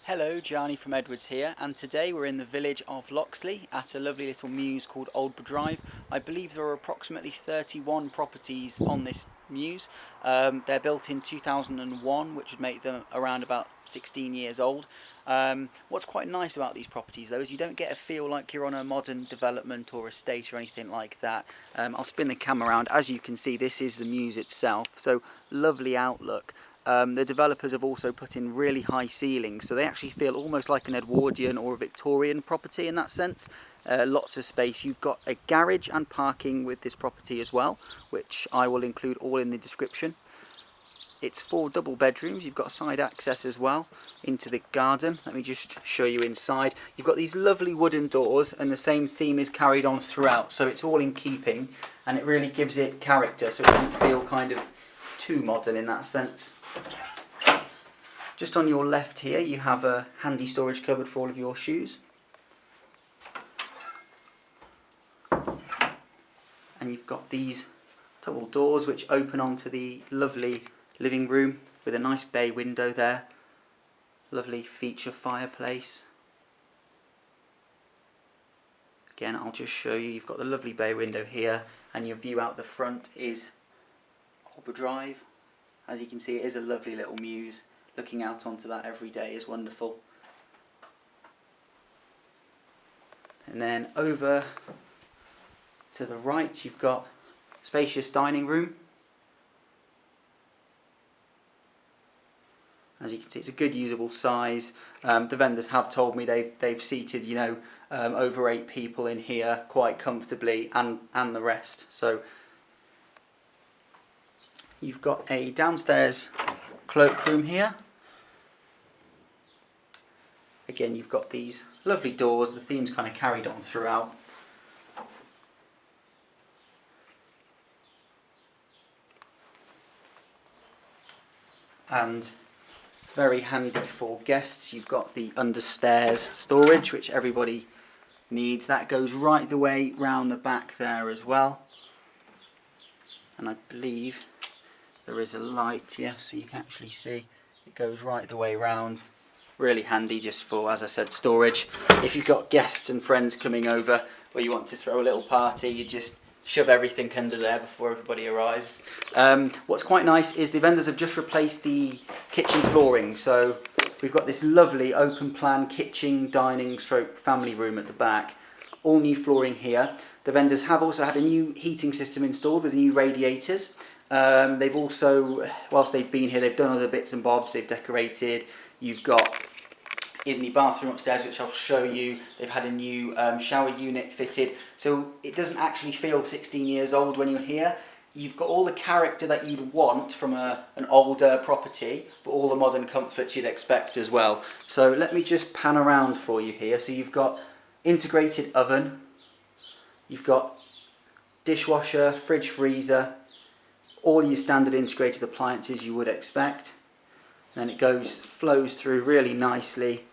Hello, Gianni from Edwards here, and today we're in the village of Loxley at a lovely little mews called Oldborough Drive. I believe there are approximately 31 properties on this mews. They're built in 2001, which would make them around about 16 years old. What's quite nice about these properties though is you don't get a feel like you're on a modern development or estate or anything like that. I'll spin the camera around. As you can see, this is the mews itself, so lovely outlook. The developers have also put in really high ceilings, so they actually feel almost like an Edwardian or a Victorian property in that sense. Lots of space. You've got a garage and parking with this property as well, which I will include all in the description. It's 4 double bedrooms. You've got side access as well into the garden. Let me just show you inside. You've got these lovely wooden doors, and the same theme is carried on throughout, so it's all in keeping and it really gives it character, so it doesn't feel kind of too modern in that sense. Just on your left here you have a handy storage cupboard for all of your shoes, and you've got these double doors which open onto the lovely living room with a nice bay window there. Lovely feature fireplace. Again, I'll just show you, you've got the lovely bay window here, and your view out the front is Oldborough Drive. As you can see, it is a lovely little mews. Looking out onto that every day is wonderful. And then over to the right you've got spacious dining room. As you can see, it's a good usable size. The vendors have told me they've seated, you know, over 8 people in here quite comfortably, and the rest. So you've got a downstairs cloakroom here. Again, you've got these lovely doors. The theme's kind of carried on throughout. And very handy for guests. You've got the understairs storage, which everybody needs. That goes right the way round the back there as well. And I believe there is a light, yes, so you can actually see it goes right the way round. Really handy just for, as I said, storage. If you've got guests and friends coming over or you want to throw a little party, you just shove everything under there before everybody arrives. What's quite nice is the vendors have just replaced the kitchen flooring, so we've got this lovely open plan kitchen, dining stroke family room at the back. All new flooring here. The vendors have also had a new heating system installed with new radiators. They've also, whilst they've been here, they've done other bits and bobs. They've decorated. You've got in the bathroom upstairs, which I'll show you, they've had a new shower unit fitted, so it doesn't actually feel 16 years old when you're here. You've got all the character that you'd want from an older property, but all the modern comforts you'd expect as well. So let me just pan around for you here. So you've got integrated oven, you've got dishwasher, fridge, freezer, all your standard integrated appliances you would expect. Then it flows through really nicely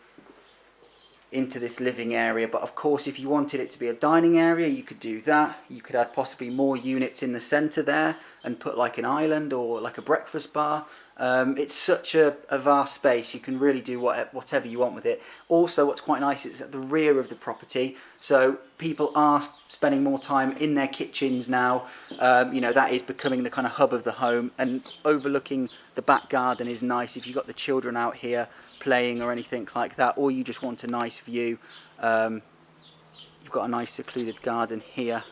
into this living area. But of course, if you wanted it to be a dining area, you could do that. You could add possibly more units in the centre there and put like an island or like a breakfast bar. It's such a vast space, you can really do whatever you want with it. Also, what's quite nice is it's at the rear of the property, so people are spending more time in their kitchens now. You know, that is becoming the kind of hub of the home, and overlooking the back garden is nice if you've got the children out here playing or anything like that, or you just want a nice view. You've got a nice secluded garden here.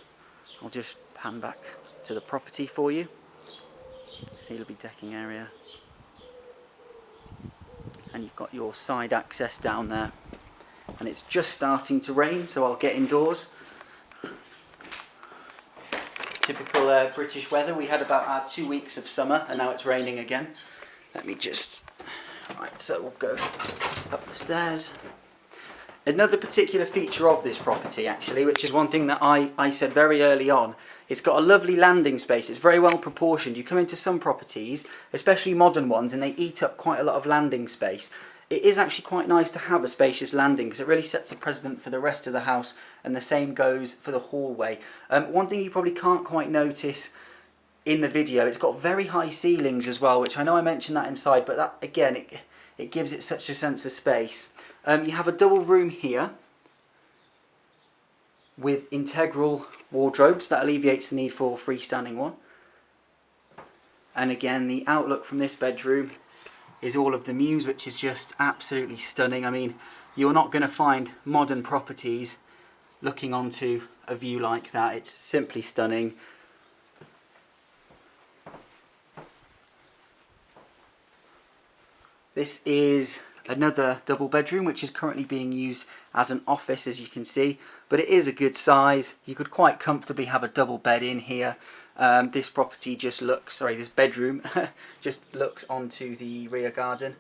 I'll just pan back to the property for you. See, lovely decking area, and you've got your side access down there, and it's just starting to rain, so I'll get indoors. Typical British weather. We had about our 2 weeks of summer and now it's raining again. Let me just, right, so we'll go up the stairs. Another particular feature of this property, actually, which is one thing that I said very early on, it's got a lovely landing space. It's very well proportioned. You come into some properties, especially modern ones, and they eat up quite a lot of landing space. It is actually quite nice to have a spacious landing because it really sets a precedent for the rest of the house, and the same goes for the hallway. One thing you probably can't quite notice in the video. It's got very high ceilings as well, which I know I mentioned that inside, but that again, it gives it such a sense of space. You have a double room here with integral wardrobes. That alleviates the need for a freestanding one. And again, the outlook from this bedroom is all of the mews, which is just absolutely stunning. I mean, you're not going to find modern properties looking onto a view like that. It's simply stunning. This is another double bedroom, which is currently being used as an office, as you can see, but it is a good size. You could quite comfortably have a double bed in here. This property just looks, sorry, this bedroom just looks onto the rear garden.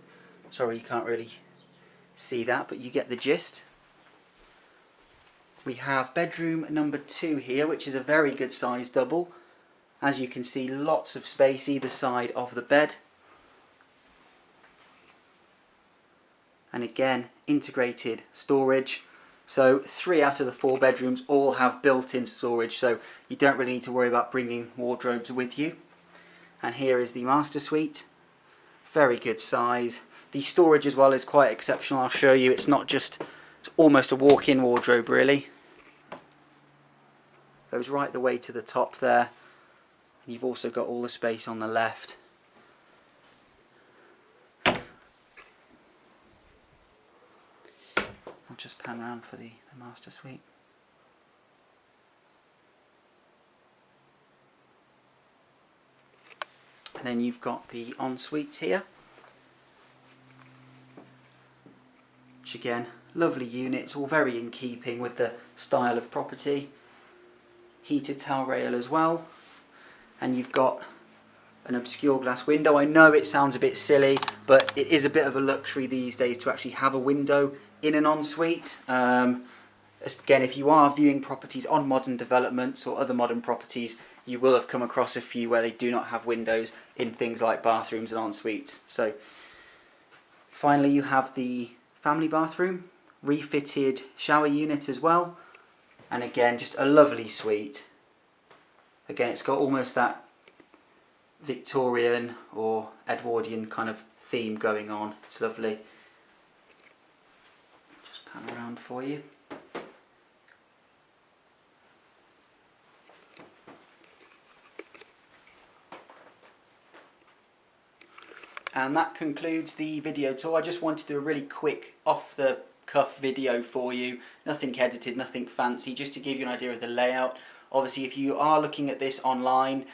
Sorry, you can't really see that, but you get the gist. We have bedroom number 2 here, which is a very good size double. As you can see, lots of space either side of the bed. And again, integrated storage. So 3 out of the 4 bedrooms all have built-in storage, so you don't really need to worry about bringing wardrobes with you. And here is the master suite. Very good size. The storage as well is quite exceptional. I'll show you. It's not just, it's almost a walk-in wardrobe really. Goes right the way to the top there. And you've also got all the space on the left. I'll just pan around for the master suite. And then you've got the ensuite here, which again, lovely units, all very in keeping with the style of property. Heated towel rail as well, and you've got an obscure glass window. I know it sounds a bit silly, but it is a bit of a luxury these days to actually have a window in an ensuite. Again, if you are viewing properties on modern developments or other modern properties, you will have come across a few where they do not have windows in things like bathrooms and ensuites. So finally you have the family bathroom, refitted shower unit as well, and again just a lovely suite. Again, it's got almost that Victorian or Edwardian kind of theme going on. It's lovely. Just pan around for you. And that concludes the video tour. I just wanted to do a really quick off the cuff video for you. Nothing edited, nothing fancy, just to give you an idea of the layout. Obviously, if you are looking at this online,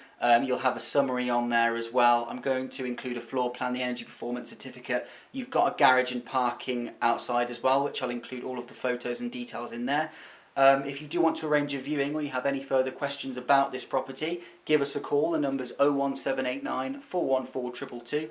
you'll have a summary on there as well. I'm going to include a floor plan, the energy performance certificate. You've got a garage and parking outside as well, which I'll include all of the photos and details in there. If you do want to arrange a viewing or you have any further questions about this property, give us a call. The number's 01789 414 222.